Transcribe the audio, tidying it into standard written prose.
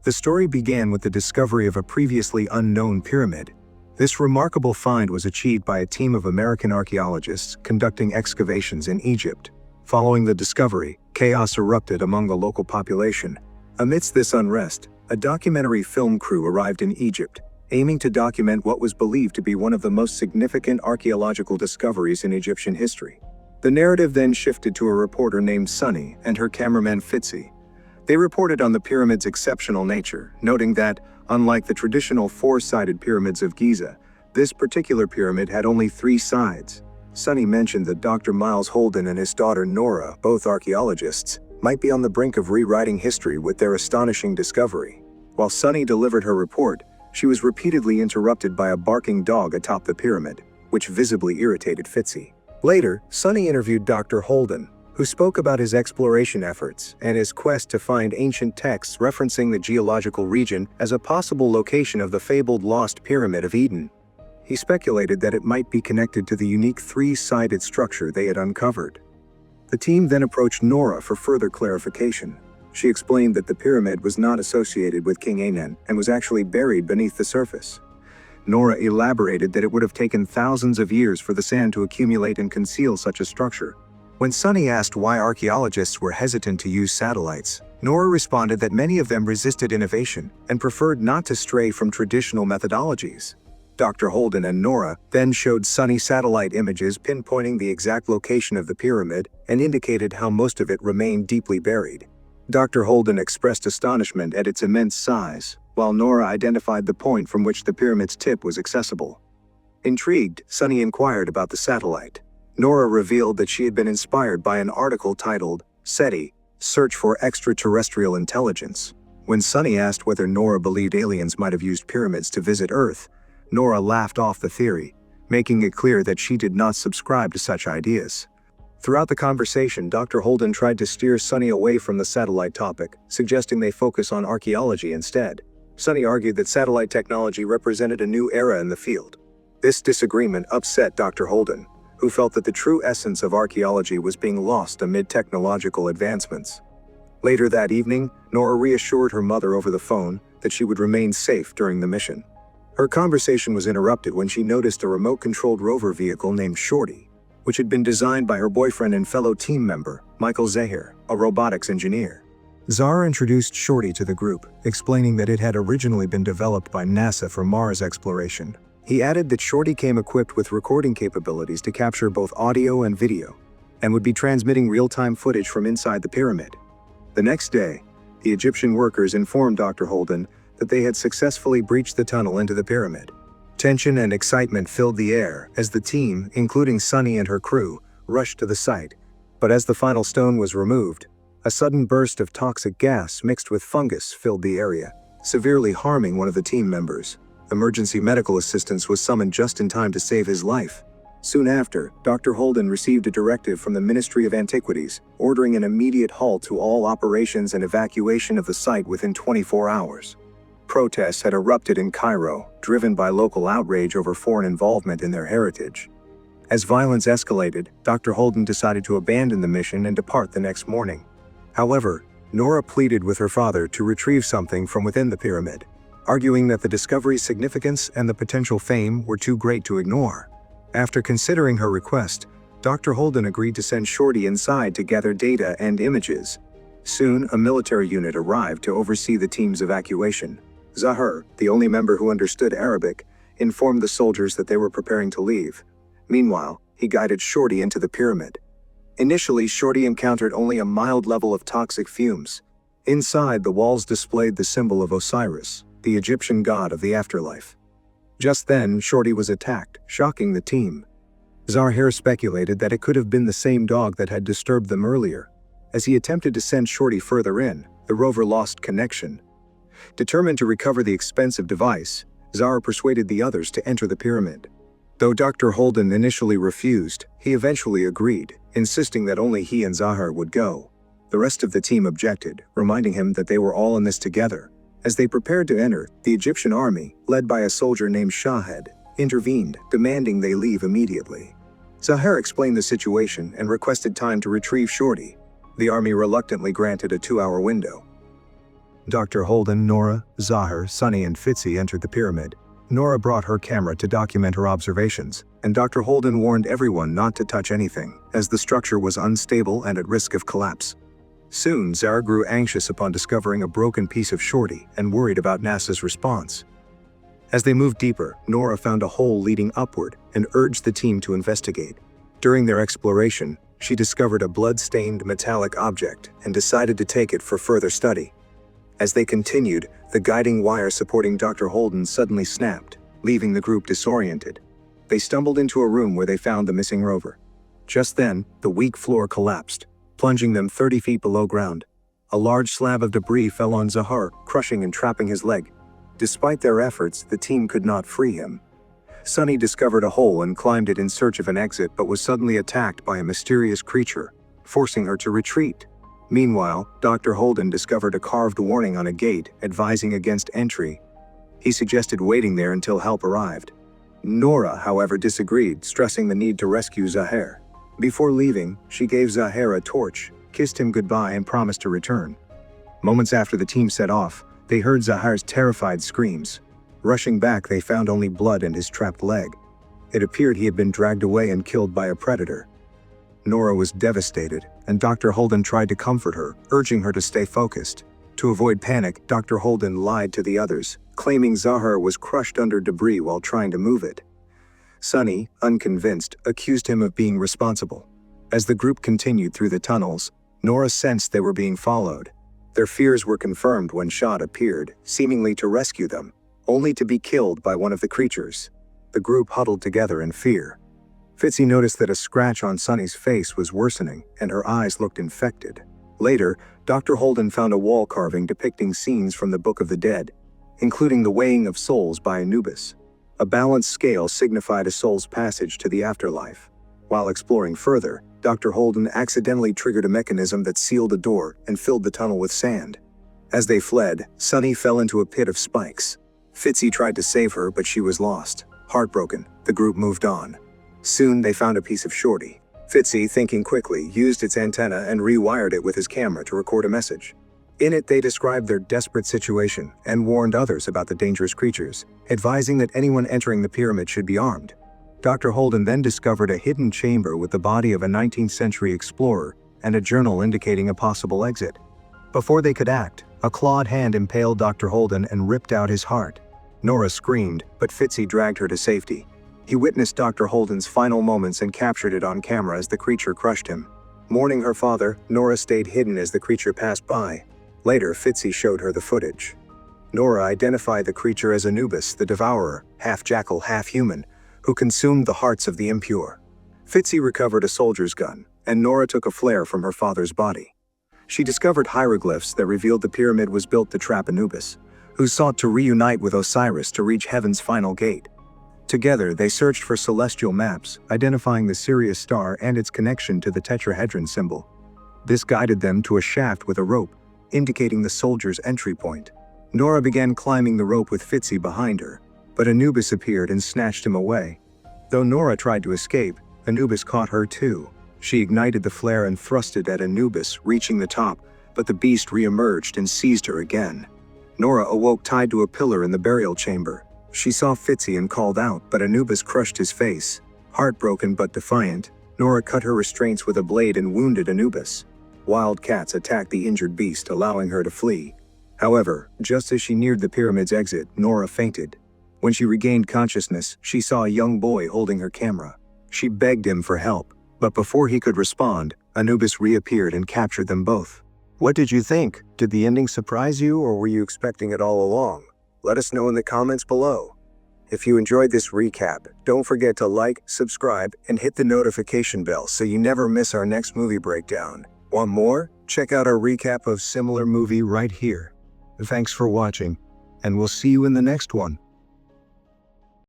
The story began with the discovery of a previously unknown pyramid. This remarkable find was achieved by a team of American archaeologists conducting excavations in Egypt. Following the discovery, chaos erupted among the local population. Amidst this unrest, a documentary film crew arrived in Egypt, aiming to document what was believed to be one of the most significant archaeological discoveries in Egyptian history. The narrative then shifted to a reporter named Sunny and her cameraman Fitzy. They reported on the pyramid's exceptional nature, noting that, unlike the traditional four-sided pyramids of Giza, this particular pyramid had only 3 sides. Sunny mentioned that Dr. Miles Holden and his daughter Nora, both archaeologists, might be on the brink of rewriting history with their astonishing discovery. While Sunny delivered her report, she was repeatedly interrupted by a barking dog atop the pyramid, which visibly irritated Fitzy. Later, Sunny interviewed Dr. Holden, who spoke about his exploration efforts and his quest to find ancient texts referencing the geological region as a possible location of the fabled lost Pyramid of Eden. He speculated that it might be connected to the unique 3-sided structure they had uncovered. The team then approached Nora for further clarification. She explained that the pyramid was not associated with King Anen and was actually buried beneath the surface. Nora elaborated that it would have taken thousands of years for the sand to accumulate and conceal such a structure. When Sunny asked why archaeologists were hesitant to use satellites, Nora responded that many of them resisted innovation and preferred not to stray from traditional methodologies. Dr. Holden and Nora then showed Sunny satellite images pinpointing the exact location of the pyramid and indicated how most of it remained deeply buried. Dr. Holden expressed astonishment at its immense size, while Nora identified the point from which the pyramid's tip was accessible. Intrigued, Sunny inquired about the satellite. Nora revealed that she had been inspired by an article titled, SETI, Search for Extraterrestrial Intelligence. When Sunny asked whether Nora believed aliens might have used pyramids to visit Earth, Nora laughed off the theory, making it clear that she did not subscribe to such ideas. Throughout the conversation, Dr. Holden tried to steer Sunny away from the satellite topic, suggesting they focus on archaeology instead. Sunny argued that satellite technology represented a new era in the field. This disagreement upset Dr. Holden, who felt that the true essence of archaeology was being lost amid technological advancements. Later that evening, Nora reassured her mother over the phone that she would remain safe during the mission. Her conversation was interrupted when she noticed a remote-controlled rover vehicle named Shorty, which had been designed by her boyfriend and fellow team member, Michael Zahir, a robotics engineer. Zahir introduced Shorty to the group, explaining that it had originally been developed by NASA for Mars exploration. He added that Shorty came equipped with recording capabilities to capture both audio and video, and would be transmitting real-time footage from inside the pyramid. The next day, the Egyptian workers informed Dr. Holden that they had successfully breached the tunnel into the pyramid. Tension and excitement filled the air as the team, including Sunny and her crew, rushed to the site. But as the final stone was removed, a sudden burst of toxic gas mixed with fungus filled the area, severely harming one of the team members. Emergency medical assistance was summoned just in time to save his life. Soon after, Dr. Holden received a directive from the Ministry of Antiquities, ordering an immediate halt to all operations and evacuation of the site within 24 hours. Protests had erupted in Cairo, driven by local outrage over foreign involvement in their heritage. As violence escalated, Dr. Holden decided to abandon the mission and depart the next morning. However, Nora pleaded with her father to retrieve something from within the pyramid, arguing that the discovery's significance and the potential fame were too great to ignore. After considering her request, Dr. Holden agreed to send Shorty inside to gather data and images. Soon, a military unit arrived to oversee the team's evacuation. Zahir, the only member who understood Arabic, informed the soldiers that they were preparing to leave. Meanwhile, he guided Shorty into the pyramid. Initially, Shorty encountered only a mild level of toxic fumes. Inside, the walls displayed the symbol of Osiris, the Egyptian god of the afterlife. Just then, Shorty was attacked, shocking the team. Zahir speculated that it could have been the same dog that had disturbed them earlier. As he attempted to send Shorty further in, the rover lost connection. Determined to recover the expensive device, Zahir persuaded the others to enter the pyramid. Though Dr. Holden initially refused, he eventually agreed, insisting that only he and Zahir would go. The rest of the team objected, reminding him that they were all in this together. As they prepared to enter, the Egyptian army, led by a soldier named Shahed, intervened, demanding they leave immediately. Zahir explained the situation and requested time to retrieve Shorty. The army reluctantly granted a 2-hour window. Dr. Holden, Nora, Zahir, Sunny, and Fitzy entered the pyramid. Nora brought her camera to document her observations, and Dr. Holden warned everyone not to touch anything, as the structure was unstable and at risk of collapse. Soon, Zahir grew anxious upon discovering a broken piece of shorty and worried about NASA's response. As they moved deeper, Nora found a hole leading upward and urged the team to investigate. During their exploration, she discovered a blood-stained metallic object and decided to take it for further study. As they continued, the guiding wire supporting Dr. Holden suddenly snapped, leaving the group disoriented. They stumbled into a room where they found the missing rover. Just then, the weak floor collapsed, plunging them 30 feet below ground. A large slab of debris fell on Zahir, crushing and trapping his leg. Despite their efforts, the team could not free him. Sunny discovered a hole and climbed it in search of an exit, but was suddenly attacked by a mysterious creature, forcing her to retreat. Meanwhile, Dr. Holden discovered a carved warning on a gate advising against entry. He suggested waiting there until help arrived. Nora, however, disagreed, stressing the need to rescue Zahir. Before leaving, she gave Zahir a torch, kissed him goodbye, and promised to return. Moments after the team set off, they heard Zahir's terrified screams. Rushing back, they found only blood and his trapped leg. It appeared he had been dragged away and killed by a predator. Nora was devastated, and Dr. Holden tried to comfort her, urging her to stay focused. To avoid panic, Dr. Holden lied to the others, claiming Zahir was crushed under debris while trying to move it. Sunny, unconvinced, accused him of being responsible. As the group continued through the tunnels, Nora sensed they were being followed. Their fears were confirmed when Shad appeared, seemingly to rescue them, only to be killed by one of the creatures. The group huddled together in fear. Fitzy noticed that a scratch on Sunny's face was worsening, and her eyes looked infected. Later, Dr. Holden found a wall carving depicting scenes from the Book of the Dead, including the weighing of souls by Anubis. A balanced scale signified a soul's passage to the afterlife. While exploring further, Dr. Holden accidentally triggered a mechanism that sealed a door and filled the tunnel with sand. As they fled, Sunny fell into a pit of spikes. Fitzy tried to save her, but she was lost. Heartbroken, the group moved on. Soon they found a piece of shorty. Fitzy, thinking quickly, used its antenna and rewired it with his camera to record a message. In it, they described their desperate situation and warned others about the dangerous creatures, advising that anyone entering the pyramid should be armed. Dr. Holden then discovered a hidden chamber with the body of a 19th century explorer and a journal indicating a possible exit. Before they could act, a clawed hand impaled Dr. Holden and ripped out his heart. Nora screamed, but Fitzy dragged her to safety. He witnessed Dr. Holden's final moments and captured it on camera as the creature crushed him. Mourning her father, Nora stayed hidden as the creature passed by. Later, Fitzy showed her the footage. Nora identified the creature as Anubis, the devourer, half jackal, half human, who consumed the hearts of the impure. Fitzy recovered a soldier's gun, and Nora took a flare from her father's body. She discovered hieroglyphs that revealed the pyramid was built to trap Anubis, who sought to reunite with Osiris to reach heaven's final gate. Together, they searched for celestial maps, identifying the Sirius star and its connection to the tetrahedron symbol. This guided them to a shaft with a rope, indicating the soldier's entry point. Nora began climbing the rope with Fitzy behind her, but Anubis appeared and snatched him away. Though Nora tried to escape, Anubis caught her too. She ignited the flare and thrust it at Anubis, reaching the top, but the beast re-emerged and seized her again. Nora awoke tied to a pillar in the burial chamber. She saw Fitzy and called out, but Anubis crushed his face. Heartbroken but defiant, Nora cut her restraints with a blade and wounded Anubis. Wild cats attacked the injured beast, allowing her to flee. However, just as she neared the pyramid's exit, Nora fainted. When she regained consciousness, she saw a young boy holding her camera. She begged him for help, but before he could respond, Anubis reappeared and captured them both. What did you think? Did the ending surprise you, or were you expecting it all along? Let us know in the comments below. If you enjoyed this recap, don't forget to like, subscribe, and hit the notification bell so you never miss our next movie breakdown. Want more? Check out our recap of similar movie right here. Thanks for watching, and we'll see you in the next one.